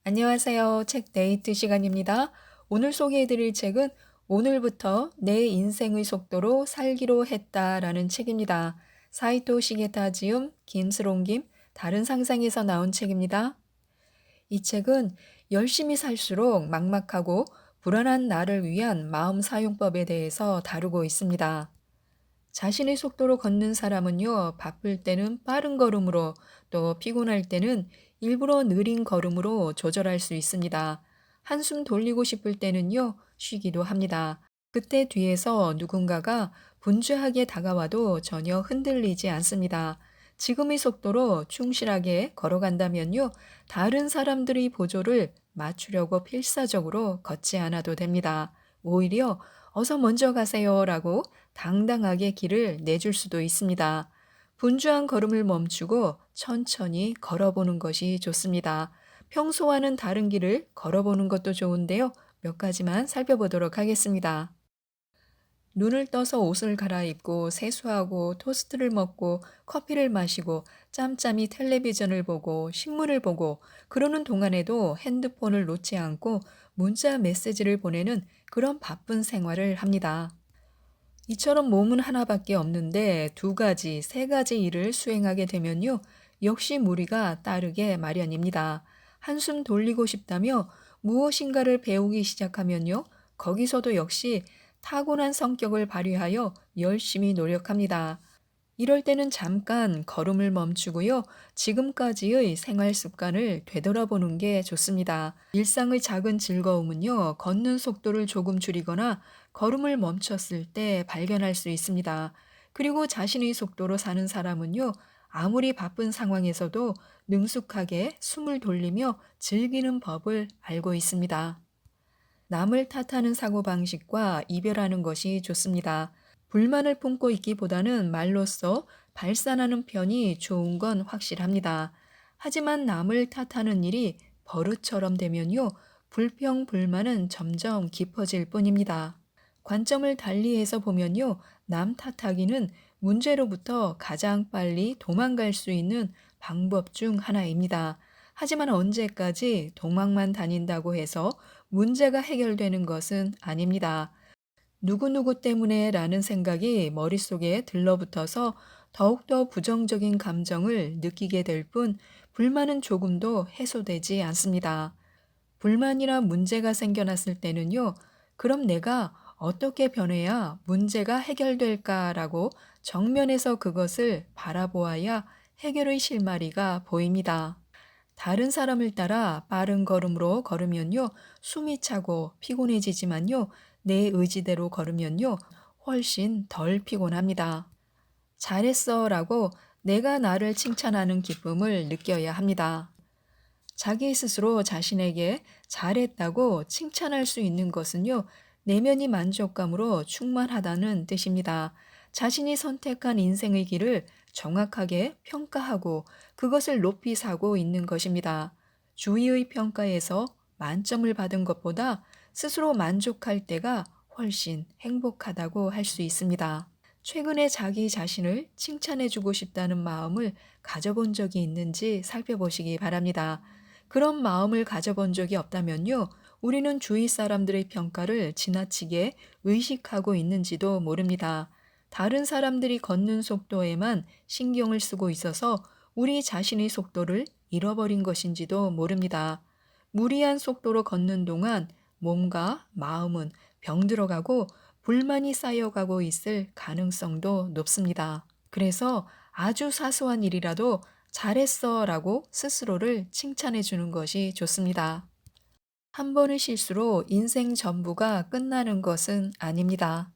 안녕하세요. 책 데이트 시간입니다. 오늘 소개해드릴 책은 오늘부터 내 인생의 속도로 살기로 했다라는 책입니다. 사이토 시게타 지음, 김스롱김, 다른 상상에서 나온 책입니다. 이 책은 열심히 살수록 막막하고 불안한 나를 위한 마음 사용법에 대해서 다루고 있습니다. 자신의 속도로 걷는 사람은요, 바쁠 때는 빠른 걸음으로 또 피곤할 때는 일부러 느린 걸음으로 조절할 수 있습니다. 한숨 돌리고 싶을 때는요, 쉬기도 합니다. 그때 뒤에서 누군가가 분주하게 다가와도 전혀 흔들리지 않습니다. 지금의 속도로 충실하게 걸어간다면요, 다른 사람들의 보조를 맞추려고 필사적으로 걷지 않아도 됩니다. 오히려 어서 먼저 가세요라고 당당하게 길을 내줄 수도 있습니다. 분주한 걸음을 멈추고 천천히 걸어보는 것이 좋습니다. 평소와는 다른 길을 걸어보는 것도 좋은데요. 몇 가지만 살펴보도록 하겠습니다. 눈을 떠서 옷을 갈아입고 세수하고 토스트를 먹고 커피를 마시고 짬짬이 텔레비전을 보고 신문을 보고 그러는 동안에도 핸드폰을 놓지 않고 문자 메시지를 보내는 그런 바쁜 생활을 합니다. 이처럼 몸은 하나밖에 없는데 두 가지, 세 가지 일을 수행하게 되면요. 역시 무리가 따르게 마련입니다. 한숨 돌리고 싶다며 무엇인가를 배우기 시작하면요. 거기서도 역시 타고난 성격을 발휘하여 열심히 노력합니다. 이럴 때는 잠깐 걸음을 멈추고요. 지금까지의 생활 습관을 되돌아보는 게 좋습니다. 일상의 작은 즐거움은요, 걷는 속도를 조금 줄이거나 걸음을 멈췄을 때 발견할 수 있습니다. 그리고 자신의 속도로 사는 사람은요, 아무리 바쁜 상황에서도 능숙하게 숨을 돌리며 즐기는 법을 알고 있습니다. 남을 탓하는 사고방식과 이별하는 것이 좋습니다. 불만을 품고 있기보다는 말로써 발산하는 편이 좋은 건 확실합니다. 하지만 남을 탓하는 일이 버릇처럼 되면요, 불평, 불만은 점점 깊어질 뿐입니다. 관점을 달리해서 보면요, 남 탓하기는 문제로부터 가장 빨리 도망갈 수 있는 방법 중 하나입니다. 하지만 언제까지 도망만 다닌다고 해서 문제가 해결되는 것은 아닙니다. 누구누구 때문에 라는 생각이 머릿속에 들러붙어서 더욱더 부정적인 감정을 느끼게 될 뿐 불만은 조금도 해소되지 않습니다. 불만이나 문제가 생겨났을 때는요, 그럼 내가 어떻게 변해야 문제가 해결될까라고 정면에서 그것을 바라보아야 해결의 실마리가 보입니다. 다른 사람을 따라 빠른 걸음으로 걸으면요, 숨이 차고 피곤해지지만요, 내 의지대로 걸으면요, 훨씬 덜 피곤합니다. 잘했어 라고 내가 나를 칭찬하는 기쁨을 느껴야 합니다. 자기 스스로 자신에게 잘했다고 칭찬할 수 있는 것은요, 내면이 만족감으로 충만하다는 뜻입니다. 자신이 선택한 인생의 길을 정확하게 평가하고 그것을 높이 사고 있는 것입니다. 주위의 평가에서 만점을 받은 것보다 스스로 만족할 때가 훨씬 행복하다고 할 수 있습니다. 최근에 자기 자신을 칭찬해주고 싶다는 마음을 가져본 적이 있는지 살펴보시기 바랍니다. 그런 마음을 가져본 적이 없다면요, 우리는 주위 사람들의 평가를 지나치게 의식하고 있는지도 모릅니다. 다른 사람들이 걷는 속도에만 신경을 쓰고 있어서 우리 자신의 속도를 잃어버린 것인지도 모릅니다. 무리한 속도로 걷는 동안 몸과 마음은 병들어가고 불만이 쌓여가고 있을 가능성도 높습니다. 그래서 아주 사소한 일이라도 잘했어 라고 스스로를 칭찬해 주는 것이 좋습니다. 한 번의 실수로 인생 전부가 끝나는 것은 아닙니다.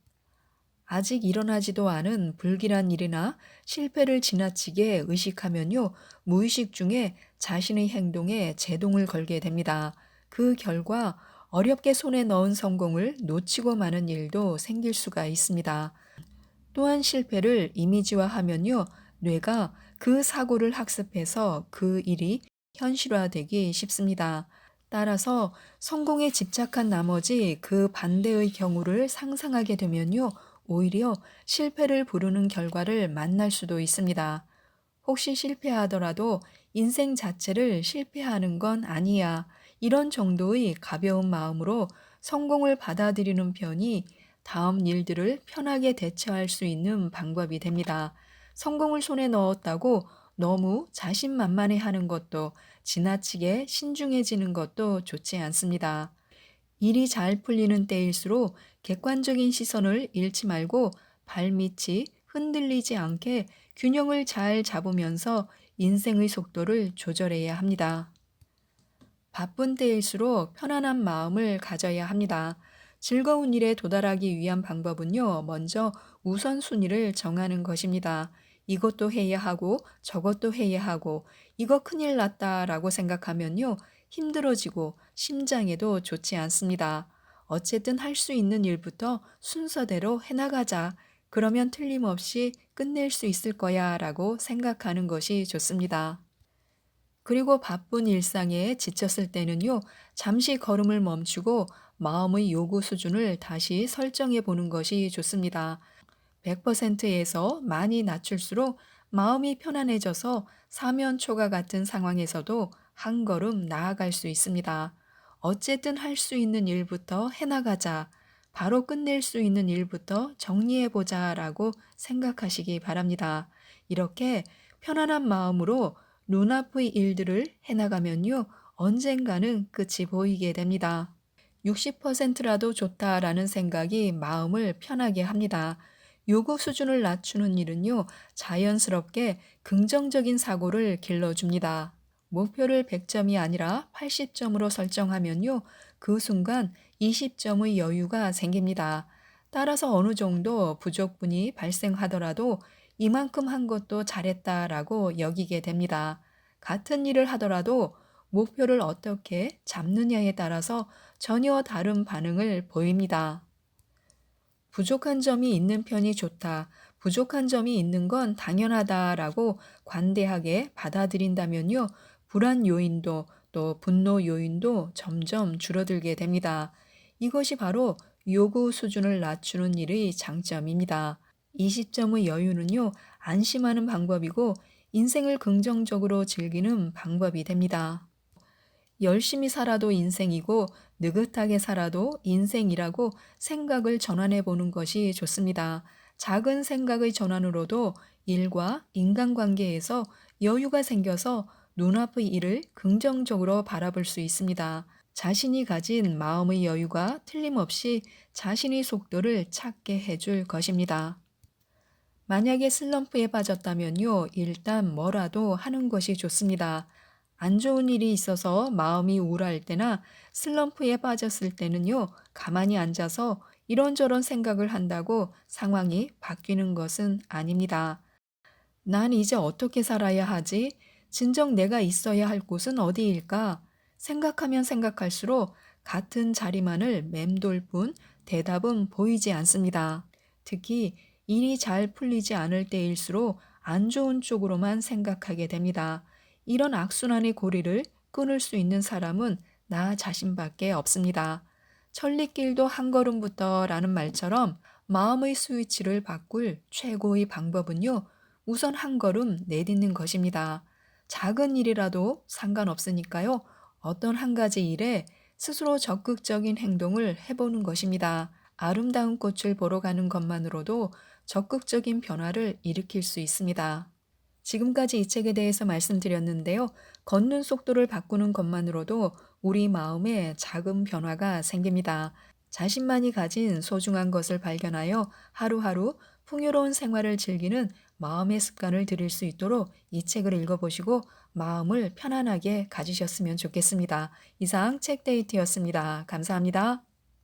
아직 일어나지도 않은 불길한 일이나 실패를 지나치게 의식하면요, 무의식 중에 자신의 행동에 제동을 걸게 됩니다. 그 결과 어렵게 손에 넣은 성공을 놓치고 마는 일도 생길 수가 있습니다. 또한 실패를 이미지화하면요, 뇌가 그 사고를 학습해서 그 일이 현실화되기 쉽습니다. 따라서 성공에 집착한 나머지 그 반대의 경우를 상상하게 되면요, 오히려 실패를 부르는 결과를 만날 수도 있습니다. 혹시 실패하더라도 인생 자체를 실패하는 건 아니야. 이런 정도의 가벼운 마음으로 성공을 받아들이는 편이 다음 일들을 편하게 대처할 수 있는 방법이 됩니다. 성공을 손에 넣었다고 너무 자신만만해 하는 것도 지나치게 신중해지는 것도 좋지 않습니다. 일이 잘 풀리는 때일수록 객관적인 시선을 잃지 말고 발밑이 흔들리지 않게 균형을 잘 잡으면서 인생의 속도를 조절해야 합니다. 바쁜 때일수록 편안한 마음을 가져야 합니다. 즐거운 일에 도달하기 위한 방법은요, 먼저 우선순위를 정하는 것입니다. 이것도 해야 하고, 저것도 해야 하고, 이거 큰일 났다라고 생각하면요, 힘들어지고 심장에도 좋지 않습니다. 어쨌든 할 수 있는 일부터 순서대로 해나가자. 그러면 틀림없이 끝낼 수 있을 거야 라고 생각하는 것이 좋습니다. 그리고 바쁜 일상에 지쳤을 때는요, 잠시 걸음을 멈추고 마음의 요구 수준을 다시 설정해 보는 것이 좋습니다. 100%에서 많이 낮출수록 마음이 편안해져서 사면초가 같은 상황에서도 한 걸음 나아갈 수 있습니다. 어쨌든 할 수 있는 일부터 해나가자. 바로 끝낼 수 있는 일부터 정리해보자 라고 생각하시기 바랍니다. 이렇게 편안한 마음으로 눈앞의 일들을 해나가면요, 언젠가는 끝이 보이게 됩니다. 60%라도 좋다라는 생각이 마음을 편하게 합니다. 요구 수준을 낮추는 일은요, 자연스럽게 긍정적인 사고를 길러줍니다. 목표를 100점이 아니라 80점으로 설정하면요, 그 순간 20점의 여유가 생깁니다. 따라서 어느 정도 부족분이 발생하더라도 이만큼 한 것도 잘했다라고 여기게 됩니다. 같은 일을 하더라도 목표를 어떻게 잡느냐에 따라서 전혀 다른 반응을 보입니다. 부족한 점이 있는 편이 좋다. 부족한 점이 있는 건 당연하다라고 관대하게 받아들인다면요. 불안 요인도 또 분노 요인도 점점 줄어들게 됩니다. 이것이 바로 요구 수준을 낮추는 일의 장점입니다. 20점의 여유는요, 안심하는 방법이고 인생을 긍정적으로 즐기는 방법이 됩니다. 열심히 살아도 인생이고 느긋하게 살아도 인생이라고 생각을 전환해 보는 것이 좋습니다. 작은 생각의 전환으로도 일과 인간관계에서 여유가 생겨서 눈앞의 일을 긍정적으로 바라볼 수 있습니다. 자신이 가진 마음의 여유가 틀림없이 자신의 속도를 찾게 해줄 것입니다. 만약에 슬럼프에 빠졌다면요, 일단 뭐라도 하는 것이 좋습니다. 안 좋은 일이 있어서 마음이 우울할 때나 슬럼프에 빠졌을 때는요, 가만히 앉아서 이런저런 생각을 한다고 상황이 바뀌는 것은 아닙니다. 난 이제 어떻게 살아야 하지? 진정 내가 있어야 할 곳은 어디일까? 생각하면 생각할수록 같은 자리만을 맴돌 뿐 대답은 보이지 않습니다. 특히 일이 잘 풀리지 않을 때일수록 안 좋은 쪽으로만 생각하게 됩니다. 이런 악순환의 고리를 끊을 수 있는 사람은 나 자신밖에 없습니다. 천리길도 한 걸음부터 라는 말처럼 마음의 스위치를 바꿀 최고의 방법은요, 우선 한 걸음 내딛는 것입니다. 작은 일이라도 상관없으니까요, 어떤 한 가지 일에 스스로 적극적인 행동을 해보는 것입니다. 아름다운 꽃을 보러 가는 것만으로도 적극적인 변화를 일으킬 수 있습니다. 지금까지 이 책에 대해서 말씀드렸는데요. 걷는 속도를 바꾸는 것만으로도 우리 마음에 작은 변화가 생깁니다. 자신만이 가진 소중한 것을 발견하여 하루하루 풍요로운 생활을 즐기는 마음의 습관을 들일 수 있도록 이 책을 읽어보시고 마음을 편안하게 가지셨으면 좋겠습니다. 이상 책데이트였습니다. 감사합니다.